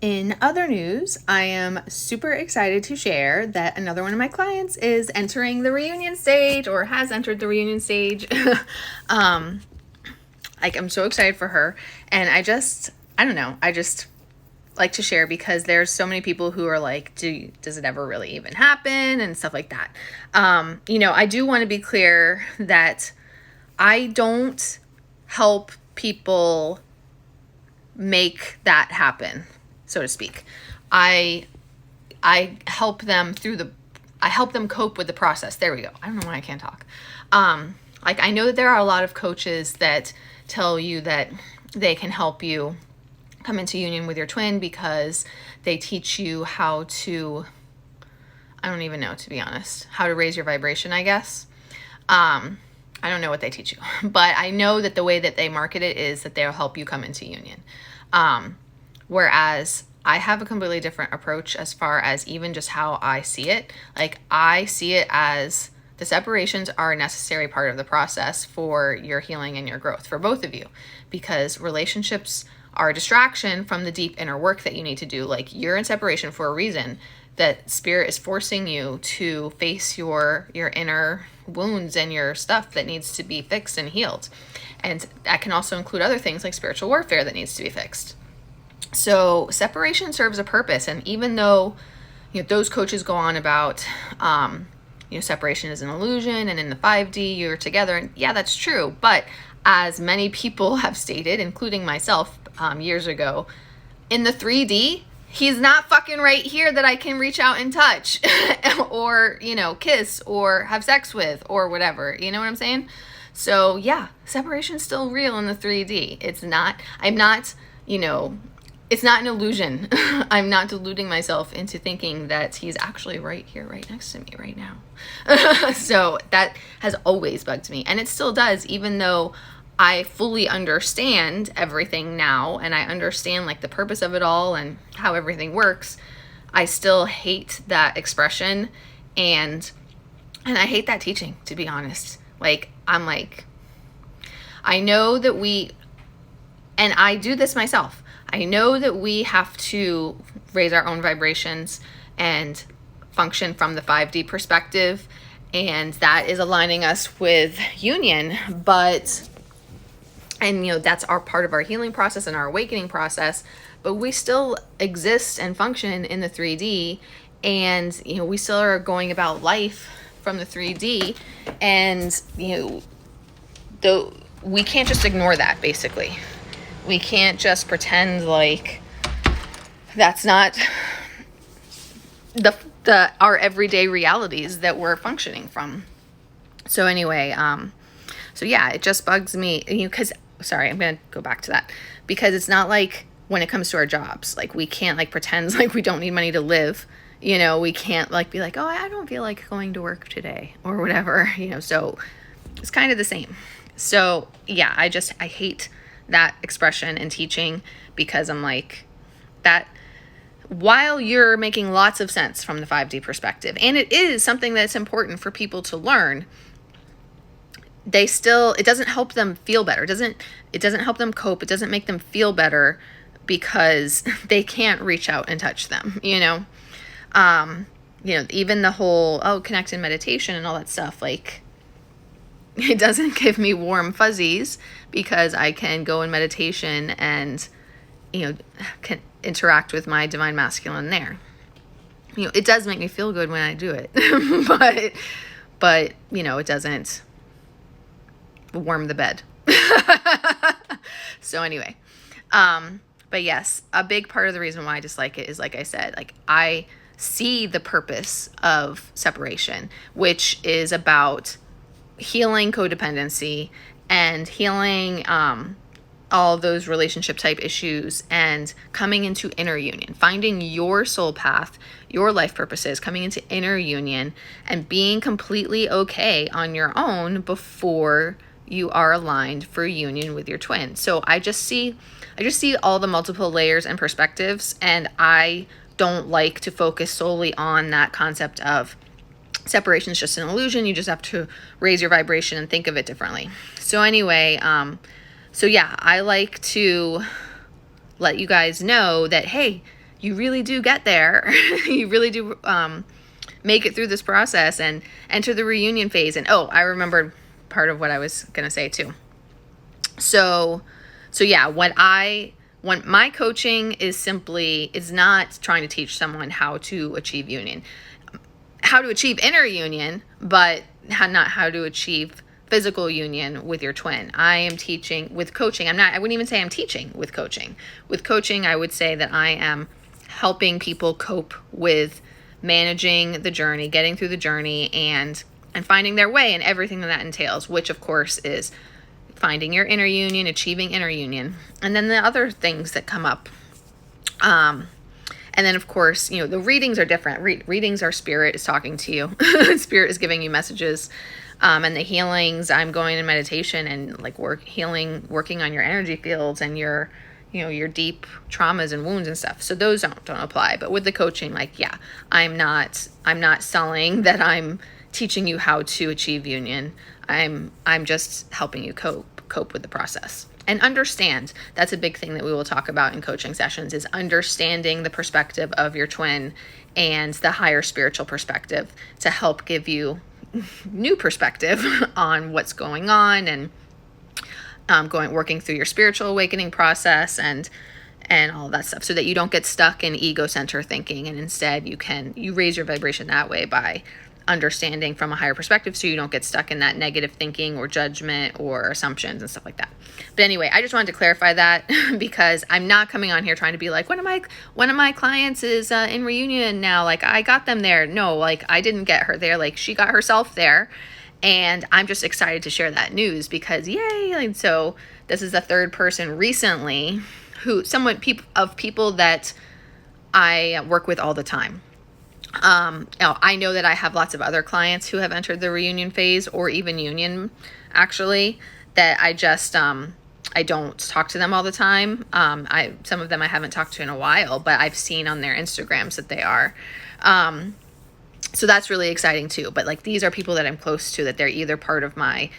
In other news, I am super excited to share that another one of my clients is entering the reunion stage or has entered the reunion stage. I'm so excited for her. And I just like to share because there's so many people who are like, does it ever really even happen and stuff like that. I do want to be clear that I don't help people make that happen, so to speak. I help them cope with the process. There we go. I don't know why I can't talk. I know that there are a lot of coaches that tell you that they can help you come into union with your twin because they teach you how to, I don't even know, to be honest, how to raise your vibration, I guess. I don't know what they teach you, but I know that the way that they market it is that they'll help you come into union. Whereas I have a completely different approach as far as even just how I see it. Like, I see it as the separations are a necessary part of the process for your healing and your growth for both of you, because relationships are a distraction from the deep inner work that you need to do. Like, you're in separation for a reason, that spirit is forcing you to face your inner wounds and your stuff that needs to be fixed and healed. And that can also include other things like spiritual warfare that needs to be fixed. So separation serves a purpose. And even though, those coaches go on about, separation is an illusion, and in the 5D you're together. And yeah, that's true. But as many people have stated, including myself, years ago, in the 3D, he's not fucking right here that I can reach out and touch or, kiss or have sex with or whatever. You know what I'm saying? So yeah, separation's still real in the 3D. It's not an illusion. I'm not deluding myself into thinking that he's actually right here, right next to me right now. So that has always bugged me. And it still does, even though I fully understand everything now and I understand like the purpose of it all and how everything works. I still hate that expression and I hate that teaching, to be honest. I know that and I do this myself. I know that we have to raise our own vibrations and function from the 5D perspective, and that is aligning us with union, that's our part of our healing process and our awakening process, but we still exist and function in the 3D, and we still are going about life from the 3D, and we can't just ignore that. Basically, we can't just pretend like that's not our everyday realities that we're functioning from. So anyway, it just bugs me, because I'm going to go back to that, because it's not like when it comes to our jobs, like we can't like pretend like we don't need money to live. We can't like be like, oh, I don't feel like going to work today or whatever, so it's kind of the same. So yeah, I hate that expression and teaching, because I'm like, that while you're making lots of sense from the 5D perspective, and it is something that's important for people to learn, it doesn't help them feel better. It doesn't help them cope. It doesn't make them feel better because they can't reach out and touch them, even the whole, connect in meditation and all that stuff, like, it doesn't give me warm fuzzies because I can go in meditation and, can interact with my divine masculine there. It does make me feel good when I do it, but it doesn't warm the bed. So anyway, but yes, a big part of the reason why I dislike it is, like I said, like, I see the purpose of separation, which is about healing codependency and healing all those relationship type issues and coming into inner union, finding your soul path, your life purposes, coming into inner union and being completely okay on your own before you are aligned for union with your twin. So I just see all the multiple layers and perspectives, and I don't like to focus solely on that concept of separation is just an illusion. You just have to raise your vibration and think of it differently. So anyway, I like to let you guys know that, hey, you really do get there. You really do make it through this process and enter the reunion phase. And I remembered part of what I was going to say too. So yeah, when my coaching is not trying to teach someone how to achieve union, how to achieve inner union, but not how to achieve physical union with your twin. I am teaching with coaching. I wouldn't even say I'm teaching with coaching. With coaching, I would say that I am helping people cope with managing the journey, getting through the journey, and finding their way and everything that entails, which of course is finding your inner union, achieving inner union, and then the other things that come up. And then, of course, the readings are different. Readings are spirit is talking to you. Spirit is giving you messages. And the healings, I'm going in meditation and like working on your energy fields and your deep traumas and wounds and stuff. So those don't apply. But with the coaching, I'm not selling that I'm teaching you how to achieve union. I'm just helping you cope with the process. And understand, that's a big thing that we will talk about in coaching sessions, is understanding the perspective of your twin and the higher spiritual perspective to help give you new perspective on what's going on and working through your spiritual awakening process and all that stuff, so that you don't get stuck in ego center thinking, and instead you raise your vibration that way by understanding from a higher perspective, so you don't get stuck in that negative thinking or judgment or assumptions and stuff like that. But anyway, I just wanted to clarify that because I'm not coming on here trying to be like, one of my clients is in reunion now, like I got them there. No, like I didn't get her there, like she got herself there. And I'm just excited to share that news because yay. And so this is the third person recently people that I work with all the time. I know that I have lots of other clients who have entered the reunion phase or even union, actually, that I just, I don't talk to them all the time. Some of them I haven't talked to in a while, but I've seen on their Instagrams that they are. So that's really exciting too. But like, these are people that I'm close to, that they're either part of my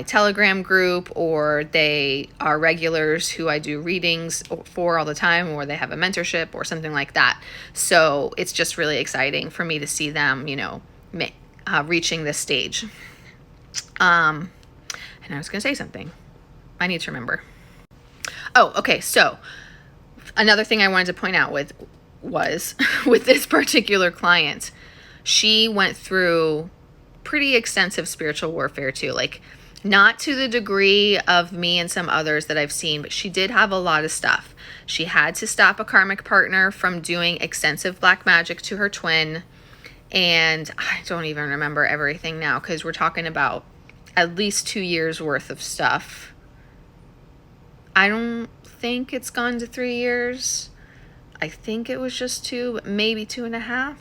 Telegram group, or they are regulars who I do readings for all the time, or they have a mentorship or something like that. So it's just really exciting for me to see them, reaching this stage. And I was going to say something. I need to remember. Oh, okay. So another thing I wanted to point out was with this particular client, she went through pretty extensive spiritual warfare too. Like, not to the degree of me and some others that I've seen, but she did have a lot of stuff. She had to stop a karmic partner from doing extensive black magic to her twin. And I don't even remember everything now, because we're talking about at least 2 years worth of stuff. I don't think it's gone to 3 years. I think it was just 2, maybe 2.5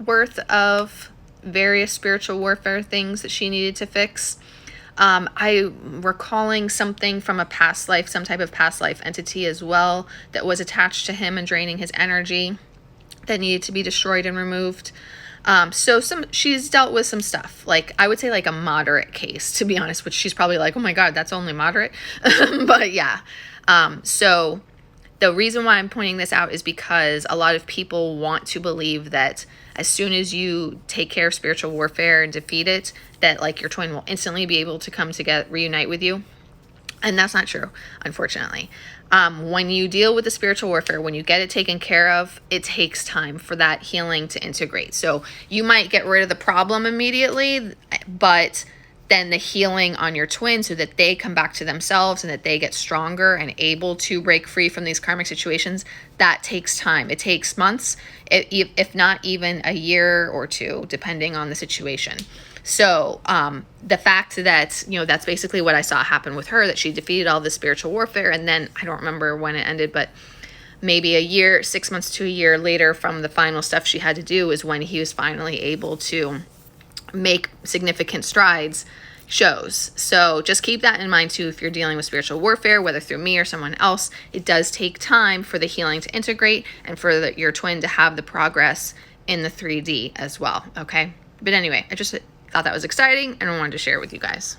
worth of various spiritual warfare things that she needed to fix. I'm recalling something from a past life, some type of past life entity as well, that was attached to him and draining his energy, that needed to be destroyed and removed. So she's dealt with some stuff, like I would say like a moderate case, to be honest, which she's probably like, oh my God, that's only moderate. But yeah. So the reason why I'm pointing this out is because a lot of people want to believe that as soon as you take care of spiritual warfare and defeat it, that like your twin will instantly be able to come together, reunite with you. And that's not true, unfortunately. When you deal with the spiritual warfare, when you get it taken care of, it takes time for that healing to integrate. So you might get rid of the problem immediately, but then the healing on your twin, so that they come back to themselves and that they get stronger and able to break free from these karmic situations, that takes time. It takes months, if not even a year or 2, depending on the situation. So the fact that, that's basically what I saw happen with her, that she defeated all the spiritual warfare. And then I don't remember when it ended, but maybe a year, 6 months to a year later from the final stuff she had to do is when he was finally able to make significant strides, shows. So just keep that in mind too. If you're dealing with spiritual warfare, whether through me or someone else, it does take time for the healing to integrate and for your twin to have the progress in the 3D as well. Okay. But anyway, I just thought that was exciting and I wanted to share it with you guys.